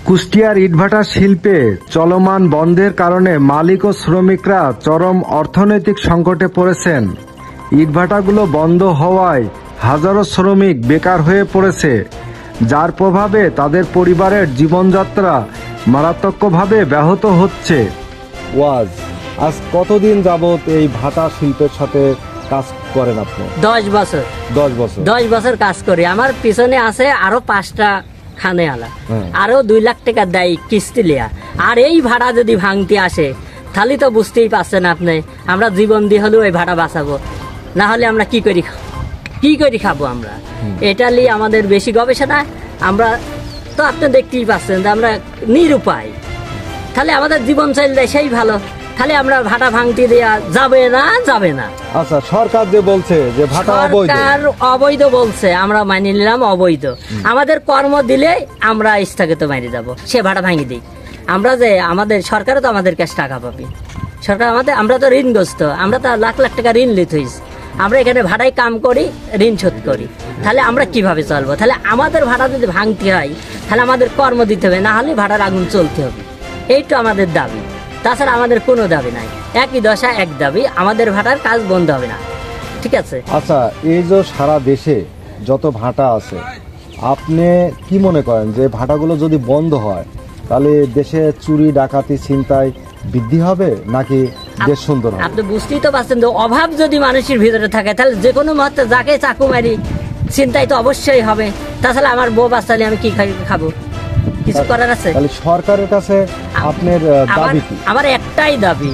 কুষ্টিয়ার ইটভাটা শিল্পে চলমান বন্ধের কারণে মালিক ও শ্রমিকরা চরম অর্থনৈতিক সংকটে পড়েছেন। ইটভাটাগুলো বন্ধ হওয়ায় হাজারো শ্রমিক বেকার হয়ে পড়েছে, যার প্রভাবে তাদের পরিবারের জীবনযাত্রা মারাত্মকভাবে ব্যাহত হচ্ছে। ওয়াজ, আজ কতদিন যাবত এই ভাটা শিল্পের সাথে কাজ করেন আপনি? 10 বছর। 10 বছর কাজ করি। আমার পিছনে আছে আরো 5টা খানে আলা, আরো 2 লাখ টাকা দেয় কিস্তি লিয়া। আর এই ভাড়া যদি ভাঙতে আসে তাহলে তো বুঝতেই পারছেন আপনি, আমরা জীবন দিয়ে হলেও এই ভাড়া বাঁচাবো, না হলে আমরা কি করি খাবো আমরা। এটা নিয়ে আমাদের বেশি গবেষণা। আমরা তো আপনি দেখতেই পাচ্ছেন যে আমরা নিরুপায়। তাহলে আমাদের জীবন চললে সেই ভালো, তাহলে আমরা ভাটা ভাঙতে দেওয়া যাবে না। আচ্ছা, সরকার যে বলছে যে ভাটা অবৈধ বলছে, আমরা মানি নিলাম অবৈধ। আমাদের কর্ম দিলে আমরা স্থগিত মানি যাব, সে ভাটা ভাঙি দিই আমরা। যে আমাদের সরকারও তো আমাদের কাছে টাকা পাবে, সরকার আমরা তো ঋণগ্রস্ত, আমরা তো লাখ লাখ টাকা ঋণ নিতে হয়েছি। আমরা এখানে ভাড়ায় কাম করি, ঋণ শোধ করি, তাহলে আমরা কিভাবে চলবো? তাহলে আমাদের ভাড়া যদি ভাঙতে হয় তাহলে আমাদের কর্ম দিতে হবে, না হলে ভাড়ার আগুন চলতে হবে। এইটা আমাদের দাবি, তাছাড়া আমাদের কোনো দাবি নাই। একই দশা এক দাবি, আমাদের ভাটার কাজ বন্ধ হবে না, ঠিক আছে? আচ্ছা, এই যে সারা দেশে যত ভাটা আছে, আপনি কি মনে করেন যে ভাটাগুলো যদি বন্ধ হয় তাহলে দেশে চুরি ডাকাতি ছিনতাই বৃদ্ধি হবে নাকি দেশ সুন্দর হবে? আপনি বুঝতেই তো পারছেন, অভাব যদি মানুষের ভিতরে থাকে তাহলে যে কোনো মুহূর্তে যাকে চাকু মারি চিন্তাই তো অবশ্যই হবে। তাছাড়া আমার বউ বাচ্চালে আমি কি খাবো? কিছু করার আছে? তাহলে সরকারের কাছে আপনার দাবি কি? আমার একটাই দাবি,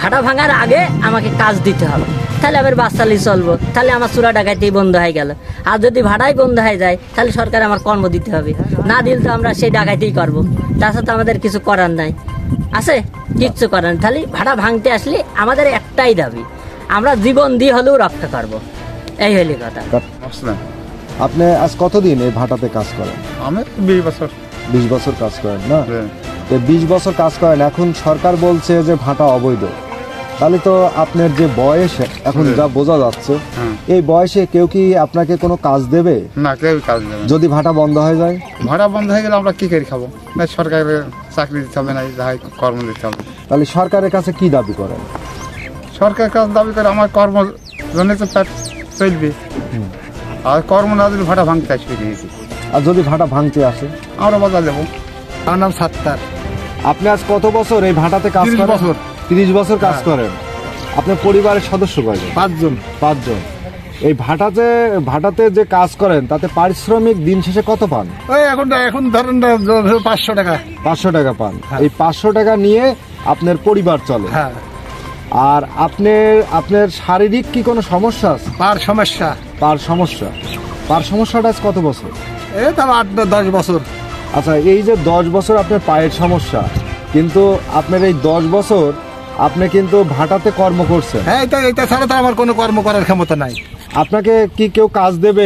ভাড়া ভাঙার আগে আমাকে কাজ দিতে হবে, তাহলে আমার বাচ্চালি চলবো, তাহলে আমার চুরা ডাকাইতেই বন্ধ হয়ে গেল। আর যদি ভাড়াই বন্ধ হয়ে যায় তাহলে সরকার আমার কর্ম দিতে হবে, না দিলে তো আমরা সেই ডাকাইতেই করবো। তাছাড়া তো আমাদের কিছু করার নাই, আছে কিচ্ছু করার। তাহলে ভাড়া ভাঙতে আসলে আমাদের একটাই দাবি, আমরা জীবন দিয়ে হলেও রক্ষা করবো, এই হইলে কথা। আপনি আজ কতদিন এই ভাটাতে কাজ করেন? আমি 20 বছর। 20 বছর কাজ করেন না? 20 বছর কাজ করেন, এখন সরকার বলছে যে ভাটা অবৈধ। তাহলে তো আপনার যে বয়স এখন যা বোঝা যাচ্ছে, এই বয়সে কেউ কি আপনাকে কোনো কাজ দেবে? না, কেউ কাজ দেবে। যদি ভাটা বন্ধ হয়ে যায়? ভাড়া বন্ধ হয়ে গেলে আমরা কি করে খাবো? না, সরকারের চাকরি দিতে হবে, না যাই কর্ম দিতে হবে। তাহলে সরকারের কাছে কি দাবি করেন? সরকারের কাছে দাবি করে আমার কর্ম জন্য তো চলবে, আর কর্ম না দিলে ভাড়া ভাঙতে আসবে। আর যদি ভাটা ভাঙতে আসে আমরা বাজার যাবো। আমার নাম সাত্তার। আপনি আজ কত বছর এই ভাটাতে কাজ করেন? 30 বছর। 30 বছর কাজ করেন। আপনার পরিবারের সদস্য কয়জন? 5 জন। 5 জন। এই ভাটাতে যে কাজ করেন তাতে পারিশ্রমিক দিন শেষে কত পান? এখন ধরেন 500 টাকা। 500 টাকা পান। এই 500 টাকা নিয়ে আপনার পরিবার চলে। হ্যাঁ। আর আপনার শারীরিক কি কোনো সমস্যা আছে? পার সমস্যাটা আজ কত বছর? এই তো 8-10 বছর। আচ্ছা, এই যে 10 বছর আপনার পায়ের সমস্যা, কিন্তু আপনার এই 10 বছর আপনি কিন্তু ভাটাতে কর্ম করছেন। হ্যাঁ, এটা ছাড়া তো আমার কোনো কর্ম করার ক্ষমতা নাই। আপনাকে কি কেউ কাজ দেবে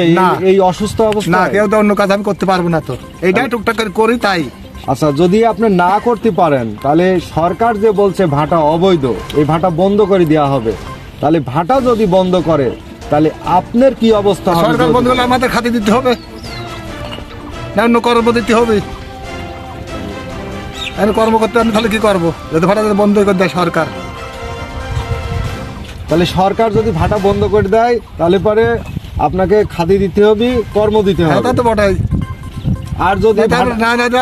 এই অসুস্থ অবস্থায়? না, কেউ তো অন্য কাজ আমি করতে পারবো না, তো এইটাই টুকটাক করে করি তাই। আচ্ছা, যদি আপনি না করতে পারেন তাহলে সরকার যে বলছে ভাটা অবৈধ, এই ভাটা বন্ধ করে দেওয়া হবে, তাহলে ভাটা যদি বন্ধ করে তাহলে আপনার কি অবস্থা হবে? সরকার বন্ধ করলে আমাদের খাতে দিতে হবে, না অন্য কর্ম দিতে হবে। আমি কর্ম করতে আমি তাহলে কি করবো? যদি ভাটা বন্ধ করে দেয় সরকার, তাহলে সরকার যদি ভাটা বন্ধ করে দেয় তাহলে পরে আপনাকে খাতি দিতে হবে, কর্ম দিতে হবে। তা তো বটাই। আর যদি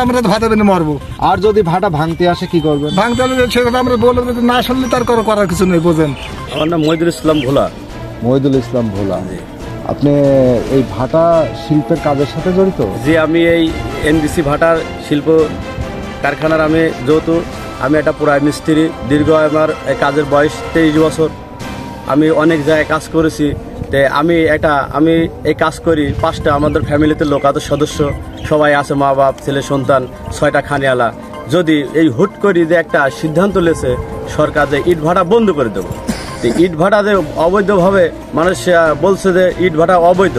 আমরা ভাতা বেনে মরবো। আর যদি ভাটা ভাঙতে আসে কি করবেন? ভাঙতে হলে সে কথা আমরা বলবো, না শুনলে তার করার কিছু নেই, বোঝেন। আমার নাম মহিদুল ইসলাম ভোলা। আপনি এই ভাটা শিল্পের কাজের সাথে জড়িত? জি, আমি এই এনবিসি ভাটার শিল্প কারখানার আমি যেহেতু আমি একটা পুরাই মিস্ত্রি, দীর্ঘ আমার এই কাজের বয়স 23 বছর। আমি অনেক জায়গায় কাজ করেছি। আমি এই কাজ করি। 5টা আমাদের ফ্যামিলিতে লোক আছে, সদস্য সবাই আছে, মা বাপ ছেলে সন্তান 6টা খানিয়ালা। যদি এই হুট করি যে একটা সিদ্ধান্ত লেছে সরকার যে ইট ভাটা বন্ধ করে দেবো, ইট ভাটা যে অবৈধভাবে মানুষ বলছে যে ইট ভাটা অবৈধ,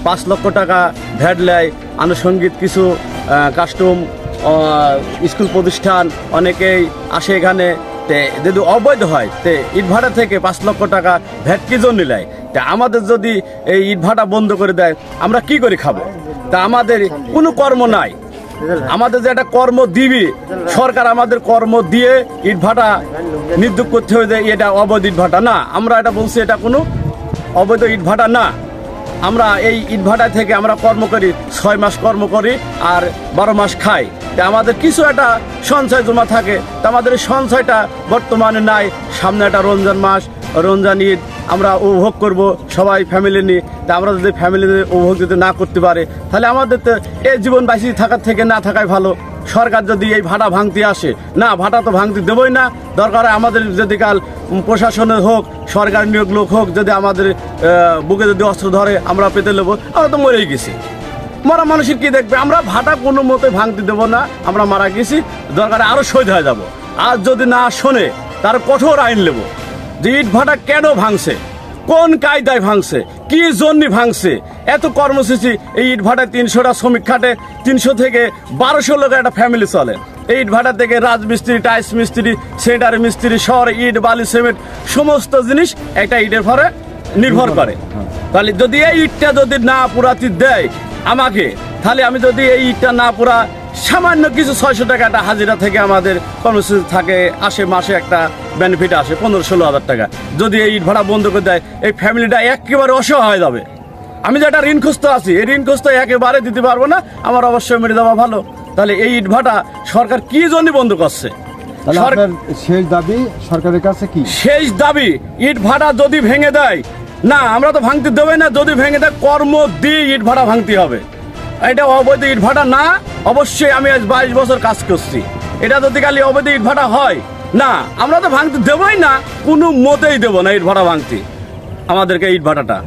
5 লক্ষ টাকা ভ্যাট নেয়, আনুষঙ্গিক কিছু কাস্টম স্কুল প্রতিষ্ঠান অনেকেই আসে এখানে। যদি অবৈধ হয় ইট ভাটা থেকে 5 লক্ষ টাকা ভ্যাট কি জন্য নেয়? আমাদের যদি এই ইট ভাটা বন্ধ করে দেয় আমরা কি করে খাবো? তা আমাদের কোনো কর্ম নাই, আমাদের যে একটা কর্ম দিবি, সরকার আমাদের কর্ম দিয়ে ইটভাটা নির্দুক করতে হবে যে এটা অবৈধ ইটভাটা না। আমরা এটা বলছি এটা কোনো অবৈধ ইটভাটা না। আমরা এই ইটভাটা থেকে আমরা কর্ম করি, 6 মাস কর্ম করি আর 12 মাস খাই। তা আমাদের কিছু একটা সঞ্চয় জমা থাকে, তা আমাদের এই সঞ্চয়টা বর্তমানে নাই। সামনে একটা রমজান মাস, রমজান ঈদ আমরা উপভোগ করব সবাই ফ্যামিলি নিয়ে। তা আমরা যদি ফ্যামিলি উপভোগ যদি না করতে পারি, তাহলে আমাদের তো এই জীবন বাঁচি থাকার থেকে না থাকাই ভালো। সরকার যদি এই ভাটা ভাঙতে আসে, না ভাটা তো ভাঙতে দেবই না, দরকার আমাদের যদি কাল প্রশাসনের হোক, সরকার নিয়োগ লোক হোক, যদি আমাদের বুকে যদি অস্ত্র ধরে আমরা পেতে নেবো, আমরা তো মরেই গেছি। মরা মানুষের কি দেখবে? আমরা ভাটা কোনো মতে ভাঙতে দেবো না, আমরা মারা গেছি, দরকারে আরও শহীদ হয়ে যাব। আর যদি না শোনে তার কঠোর আইন নেব যে ইট ভাটা কেন ভাঙছে, কোন কায়দায় ভাঙছে, কি জন্য ভাঙছে। এত কর্মসূচি, এই ইট ভাটায় 300টা শ্রমিক খাটে, 300 থেকে 1200 লোকের একটা ফ্যামিলি চলে। এই ইট ভাটা থেকে রাজমিস্ত্রি, টাইলস মিস্ত্রি, সেন্টার মিস্ত্রি, শহরে ইট বালি সিমেন্ট সমস্ত জিনিস একটা ইটের পরে নির্ভর করে। তাহলে যদি এই ইটটা যদি না পুরাতে দেয় আমাকে, তাহলে আমি যদি এই ইটটা না পুরা, সামান্য কিছু 600 টাকা একটা হাজিরা থেকে আমাদের কর্মসূচি থাকে, আসে মাসে একটা বেনিফিট আসে 15-16 হাজার টাকা। যদি এই ইট ভাড়া বন্ধ করে দেয়, এই ফ্যামিলিটা একেবারে অসহায় হয়ে যাবে। আমি যে একটা ঋণগ্রস্ত আছি, এই ঋণগ্রস্ত একেবারে দিতে পারবো না, আমার অবশ্যই মেরে দেওয়া ভালো। তাহলে এই ইট ভাটা সরকার কি জন্য বন্ধ করছে? শেষ দাবি সরকারের কাছে কি? শেষ দাবি ইট ভাটা যদি ভেঙে দেয়, না আমরা তো ভাঙতে দেবে না, যদি ভেঙে দেয় কর্ম দিয়ে ইট ভাটা ভাঙতে হবে। এটা অবৈধ ইট ভাটা না, অবশ্যই আমি আজ 22 বছর কাজ করছি। এটা যদি খালি অবৈধ ইট ভাটা হয়, না আমরা তো ভাঙতে দেবই না, কোনো মতেই দেবো না ইট ভাটা ভাঙতে আমাদেরকে। ইট ভাটাটা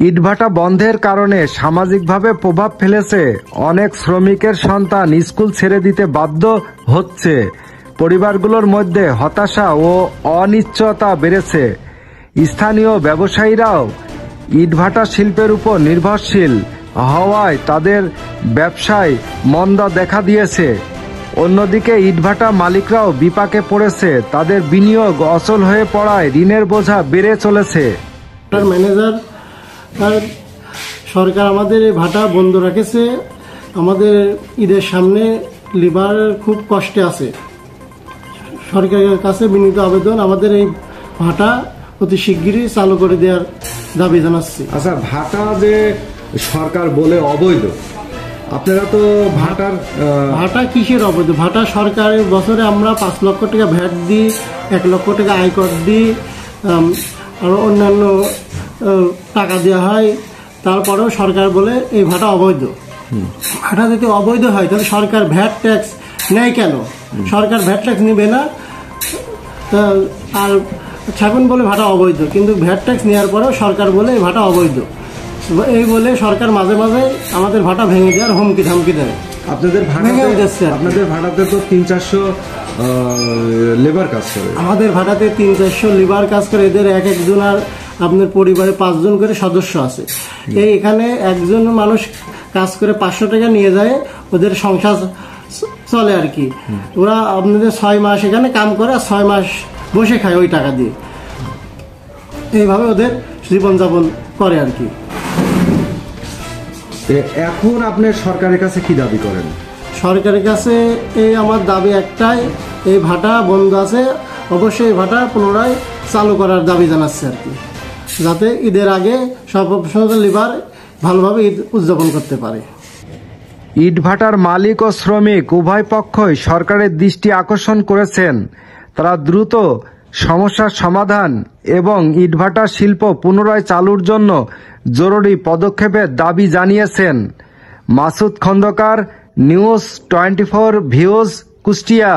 ইটভাটা বন্ধের কারণে সামাজিকভাবে প্রভাব ফেলেছে। অনেক শ্রমিকের সন্তান স্কুল ছেড়ে দিতে বাধ্য হচ্ছে। পরিবারগুলোর মধ্যে হতাশা ও অনিশ্চয়তা বেড়েছে। স্থানীয় ব্যবসায়ীরাও ইটভাটা শিল্পের উপর নির্ভরশীল হওয়ায় তাদের ব্যবসায় মন্দা দেখা দিয়েছে। অন্যদিকে ইটভাটা মালিকরাও বিপাকে পড়েছে। তাদের বিনিয়োগ অচল হয়ে পড়ায় ঋণের বোঝা বেড়ে চলেছে। ম্যানেজার আর সরকার আমাদের এই ভাটা বন্ধ রেখেছে। আমাদের ঈদের সামনে লিভার খুব কষ্টে আছে। সরকারের কাছে বিনীত আবেদন, আমাদের এই ভাটা অতি শিগগিরই চালু করে দেওয়ার দাবি জানাচ্ছি। আচ্ছা, ভাটা যে সরকার বলে অবৈধ, আপনারা তো ভাটা কিসের অবৈধ? ভাটা সরকারের বছরে আমরা 5 লক্ষ টাকা ভ্যাট দিই, 1 লক্ষ টাকা আয়কর দিই, আর অন্যান্য টাকা দেওয়া হয়। তারপরেও সরকার বলে এই ভাটা অবৈধ। ভাটা যদি অবৈধ হয় তাহলে সরকার ভ্যাট ট্যাক্স নেয় কেন? সরকার ভ্যাট ট্যাক্স নেবে না। আর ছাগুন বলে ভাটা অবৈধ, কিন্তু ভ্যাট ট্যাক্স নেওয়ার পরেও সরকার বলে এই ভাটা অবৈধ। এই বলে সরকার মাঝে মাঝে আমাদের ভাটা ভেঙে দেওয়ার হুমকি ধামকি দেয়। আপনাদের ভাড়াতে তো 300-400 লেবার কাজ করে। আমাদের ভাড়াতে 300-400 লেবার কাজ করে। এদের এক একজন আর আপনার পরিবারে 5 জন করে সদস্য আছে। এই এখানে একজন মানুষ কাজ করে 500 টাকা নিয়ে যায়, ওদের সংসার চলে আর কি। ওরা আপনাদের 6 মাস এখানে কাম করে, 6 মাস বসে খায় ওই টাকা দিয়ে। এইভাবে ওদের জীবনযাপন করে আর কি। এখন আপনি সরকারের কাছে কি দাবি করেন? সরকারের কাছে এই আমার দাবি একটাই, এই ভাটা বন্ধ আছে, অবশ্যই এই ভাটা পুনরায় চালু করার দাবি জানাচ্ছে আর কি, যাতে ঈদের আগে সব লিবার ভালোভাবে ঈদ উদযাপন করতে পারে। ইটভাটার মালিক ও শ্রমিক উভয় পক্ষই সরকারের দৃষ্টি আকর্ষণ করেছেন। তারা দ্রুত সমস্যার সমাধান এবং ইটভাটা শিল্প পুনরায় চালুর জন্য জরুরি পদক্ষেপের দাবি জানিয়েছেন। Masud Khandakar, news 24 views, Kushtia.